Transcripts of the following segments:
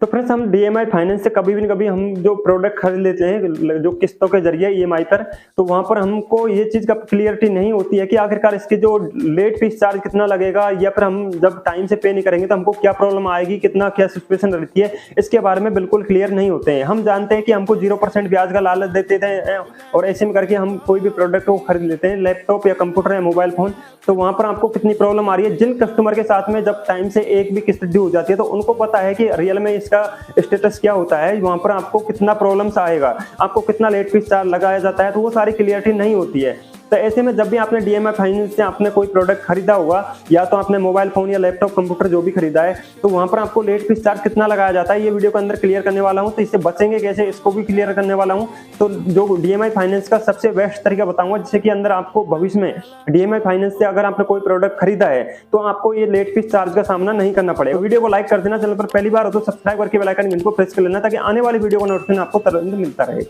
तो फ्रेंड्स हम DMI finance से कभी भी कभी हम जो प्रोडक्ट खरीद लेते हैं जो किस्तों के जरिए ईएमआई पर, तो वहां पर हमको ये चीज का क्लियरिटी नहीं होती है कि आखिरकार इसके जो लेट फीस चार्ज कितना लगेगा, या फिर हम जब टाइम से पे नहीं करेंगे तो हमको क्या प्रॉब्लम आएगी, कितना क्या सिचुएशन रहती है, इसके बारे में बिल्कुल क्लियर नहीं होते हैं। हम जानते हैं कि हमको 0% ब्याज का लालच देते थे और ऐसे में करके हम कोई भी प्रोडक्ट को खरीद लेते हैं, लैपटॉप या कंप्यूटर या मोबाइल फोन। तो वहां पर आपको कितनी प्रॉब्लम आ रही है, जिन कस्टमर के साथ में जब टाइम से एक भी किस्त ड्यू हो जाती है तो उनको पता है कि रियल में इसका स्टेटस क्या होता है, वहां पर आपको कितना प्रॉब्लम्स आएगा, आपको कितना लेट फीस चार्ज लगाया जाता है, तो वो सारी क्लियरिटी नहीं होती है। तो ऐसे में जब भी आपने डीएमआई फाइनेंस से आपने कोई प्रोडक्ट खरीदा होगा, या तो आपने मोबाइल फोन या लैपटॉप कंप्यूटर जो भी खरीदा है, तो वहां पर आपको लेट फीस चार्ज कितना लगाया जाता है ये वीडियो के अंदर क्लियर करने वाला हूं। तो इससे बचेंगे कैसे, इसको भी क्लियर करने वाला हूं। तो जो डीएमआई फाइनेंस का सबसे बेस्ट तरीका बताऊंगा, जिससे कि अंदर आपको भविष्य में डीएमआई फाइनेंस से अगर आपने कोई प्रोडक्ट खरीदा है तो आपको ये लेट फीस चार्ज का सामना नहीं करना पड़ेगा। वीडियो को लाइक कर देना, चैनल पर पहली बार हो तो सब्सक्राइब करके बेल आइकन को प्रेस कर लेना, ताकि आने वाली वीडियो का नोटिफिकेशन आपको तुरंत मिलता रहे।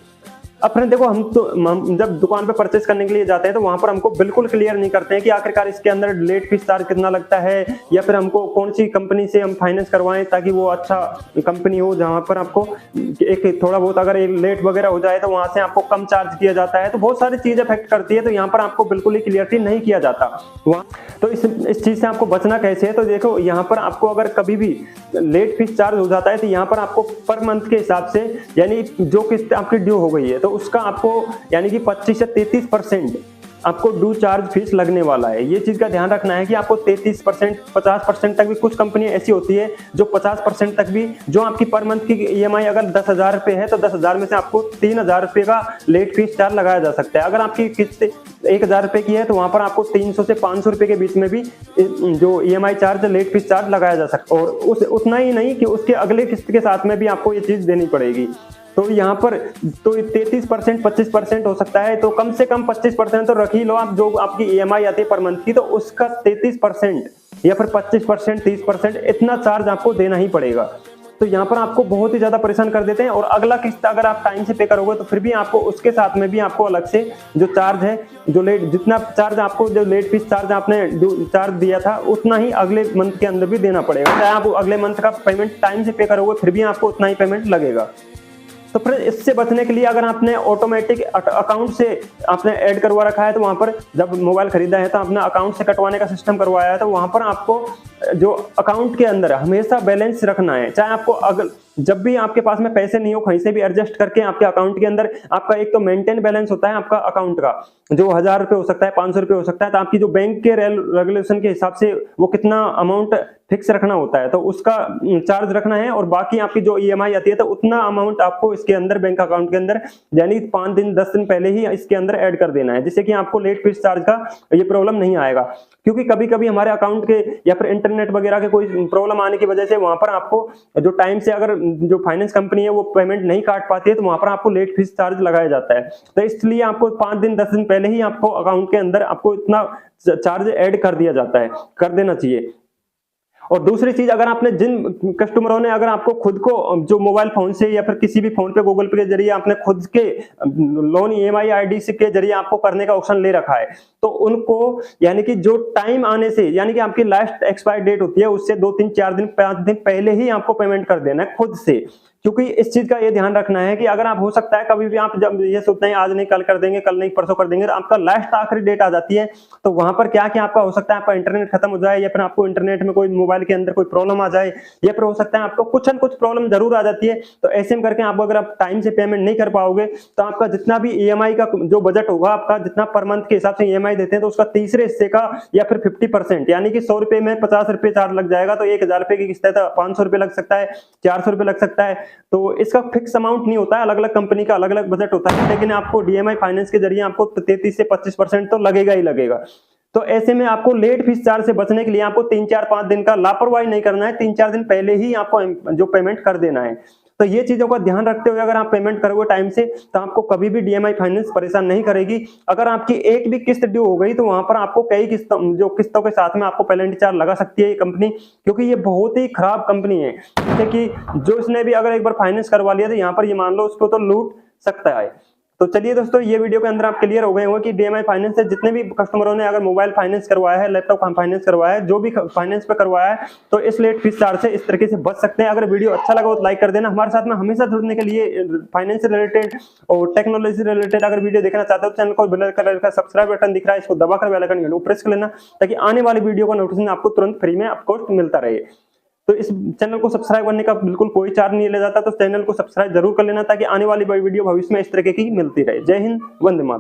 अब फ्रेंड देखो, हम जब दुकान पे परचेस करने के लिए जाते हैं तो वहां पर हमको बिल्कुल क्लियर नहीं करते हैं कि आखिरकार इसके अंदर लेट फीस चार्ज कितना लगता है, या फिर हमको कौन सी कंपनी से हम फाइनेंस करवाएं ताकि वो अच्छा कंपनी हो, जहां पर आपको एक थोड़ा बहुत अगर लेट वगैरह हो जाए तो वहां से आपको कम चार्ज किया जाता है। तो बहुत सारी चीजें इफेक्ट करती है, तो यहाँ पर आपको बिल्कुल ही क्लियरिटी नहीं किया जाता वहाँ। तो इस चीज से आपको बचना कैसे है, तो देखो यहाँ पर आपको अगर कभी भी लेट फीस चार्ज हो जाता है तो यहाँ पर आपको पर मंथ के हिसाब से, यानी जो किस्त आपकी ड्यू हो गई है तो उसका आपको यानी कि 25 से 33% आपको ड्यू चार्ज फीस लगने वाला है। ये चीज का ध्यान रखना है कि आपको 33%, 50% तक भी, कुछ कंपनी ऐसी होती है जो 50% तक भी, जो आपकी पर मंथ की ईएमआई अगर 10,000 रुपए है तो 10,000 में से आपको 3,000 रुपए का लेट फीस चार्ज लगाया जा सकता है। अगर आपकी किस्त 1,000 रुपए की है तो वहां पर आपको 300 से 500 रुपए के बीच में भी जो EMI charge, late fees charge लगाया जा सकता है। और उतना ही नहीं कि उसके अगले किस्त के साथ में भी आपको ये चीज देनी पड़ेगी। तो यहाँ पर तो 33%, 25% हो सकता है, तो कम से कम 25% तो रख ही लो आप। जो आपकी ईएमआई आती है पर मंथ की, तो उसका 33% या फिर 25%, 30% इतना चार्ज आपको देना ही पड़ेगा। तो यहाँ पर आपको बहुत ही ज्यादा परेशान कर देते हैं। और अगला किस्त अगर आप टाइम से पे करोगे तो फिर भी आपको उसके साथ में भी आपको अलग से जो चार्ज है, जो लेट, जितना चार्ज आपको, जो लेट फीस चार्ज आपने चार्ज दिया था उतना ही अगले मंथ के अंदर भी देना पड़ेगा। चाहे आप अगले मंथ का पेमेंट टाइम से पे करोगे फिर भी आपको उतना ही पेमेंट लगेगा। तो फिर इससे बचने के लिए अगर आपने ऑटोमेटिक अकाउंट से आपने ऐड करवा रखा है, तो वहां पर जब मोबाइल खरीदा है तो आपने अकाउंट से कटवाने का सिस्टम करवाया है, तो वहां पर आपको जो अकाउंट के अंदर हमेशा बैलेंस रखना है। चाहे आपको अगर जब भी आपके पास में पैसे नहीं हो, कहीं से भी एडजस्ट करके आपके अकाउंट के अंदर आपका एक तो मेंटेन बैलेंस होता है आपका अकाउंट का, जो 1,000 रुपए हो सकता है, 500 रुपए हो सकता है। तो आपकी जो बैंक के रेगुलेशन के हिसाब से वो कितना अमाउंट फिक्स रखना होता है, तो उसका चार्ज रखना है। और बाकी आपकी जो ईएमआई आती है तो उतना अमाउंट आपको इसके अंदर, बैंक अकाउंट के अंदर, यानी 5 दिन 10 दिन पहले ही इसके अंदर ऐड कर देना है, जिससे कि आपको लेट फीस चार्ज का ये प्रॉब्लम नहीं आएगा। क्योंकि कभी कभी हमारे अकाउंट के या फिर इंटरनेट वगैरह के कोई प्रॉब्लम आने की वजह से वहां पर आपको जो टाइम से अगर जो फाइनेंस कंपनी है वो पेमेंट नहीं काट पाती है, तो वहां पर आपको लेट फीस चार्ज लगाया जाता है। तो इसलिए आपको 5 दिन 10 दिन पहले ही आपको अकाउंट के अंदर आपको इतना चार्ज ऐड कर दिया जाता है, कर देना चाहिए। और दूसरी चीज, अगर आपने जिन कस्टमरों ने अगर आपको खुद को जो मोबाइल फोन से या फिर किसी भी फोन पे गूगल पे के जरिए आपने खुद के लोन ईएमआई आईडी के जरिए आपको करने का ऑप्शन ले रखा है, तो उनको यानी कि जो टाइम आने से, यानी कि आपकी लास्ट एक्सपायर डेट होती है उससे 2, 3, 4 दिन, 5 दिन पहले ही आपको पेमेंट कर देना है खुद से। क्योंकि इस चीज का ये ध्यान रखना है कि अगर आप, हो सकता है कभी भी आप जब ये सोचते हैं आज नहीं कल कर देंगे, कल नहीं परसों कर देंगे, तो आपका लास्ट आखिरी डेट आ जाती है, तो वहां पर क्या क्या आपका हो सकता है, आपका इंटरनेट खत्म हो जाए, या फिर आपको इंटरनेट में कोई मोबाइल के अंदर कोई प्रॉब्लम आ जाए, या फिर हो सकता है आपको कुछ न कुछ प्रॉब्लम जरूर आ जाती है। तो ऐसे में करके आप अगर आप टाइम से पेमेंट नहीं कर पाओगे तो आपका जितना भी ईएमआई का जो बजट होगा आपका, जितना पर मंथ के हिसाब से ईएमआई देते हैं, तो उसका तीसरे हिस्से का या फिर 50%, यानी कि 100 रुपए में 50 रुपए चार्ज लग जाएगा। तो 1,000 रुपए की किस्त है तो 500 रुपए लग सकता है, 400 रुपए लग सकता है। तो इसका फिक्स अमाउंट नहीं होता है, अलग अलग कंपनी का अलग अलग बजट होता है, लेकिन आपको डीएमआई फाइनेंस के जरिए आपको 33 से 25% तो लगेगा ही लगेगा। तो ऐसे में आपको लेट फीस चार्ज से बचने के लिए आपको 3, 4, 5 दिन का लापरवाही नहीं करना है, 3, 4 दिन पहले ही आपको जो पेमेंट कर देना है। तो ये चीजों का ध्यान रखते हुए अगर आप पेमेंट करोगे टाइम से, तो आपको कभी भी डीएमआई फाइनेंस परेशान नहीं करेगी। अगर आपकी एक भी किस्त ड्यू हो गई तो वहां पर आपको कई किस्तों के साथ में आपको पेनल्टी चार्ज लगा सकती है ये कंपनी, क्योंकि ये बहुत ही खराब कंपनी है। जैसे कि जो इसने भी अगर एक बार फाइनेंस करवा लिया तो यहाँ पर ये मान लो उसको तो लूट सकता है। तो चलिए दोस्तों, ये वीडियो के अंदर आप क्लियर हो गए होंगे कि DMI फाइनेंस से जितने भी कस्टमरों ने अगर मोबाइल फाइनेंस करवाया है, लैपटॉप फाइनेंस करवाया है, जो भी फाइनेंस पे करवाया है, तो इस लेट फीस चार्ज से इस तरीके से बच सकते हैं। अगर वीडियो अच्छा लगा हो तो लाइक कर देना। हमारे साथ में हमेशा जुड़ने के लिए फाइनेंस से रिलेटेड और टेक्नोलॉजी से रिलेटेड अगर वीडियो देखना चाहते हो तो चैनल को ब्लैक कलर का सब्सक्राइब बटन दिख रहा है, इसको दबाकर बेल आइकन को प्रेस कर लेना, ताकि आने वाली वीडियो का नोटिफिकेशन आपको तुरंत फ्री में ऑफकोर्स मिलता रहे। तो इस चैनल को सब्सक्राइब करने का बिल्कुल कोई चार्ज नहीं लिया जाता, तो चैनल को सब्सक्राइब जरूर कर लेना, ताकि आने वाली वीडियो भविष्य में इस तरीके की मिलती रहे। जय हिंद, वंदे मातरम।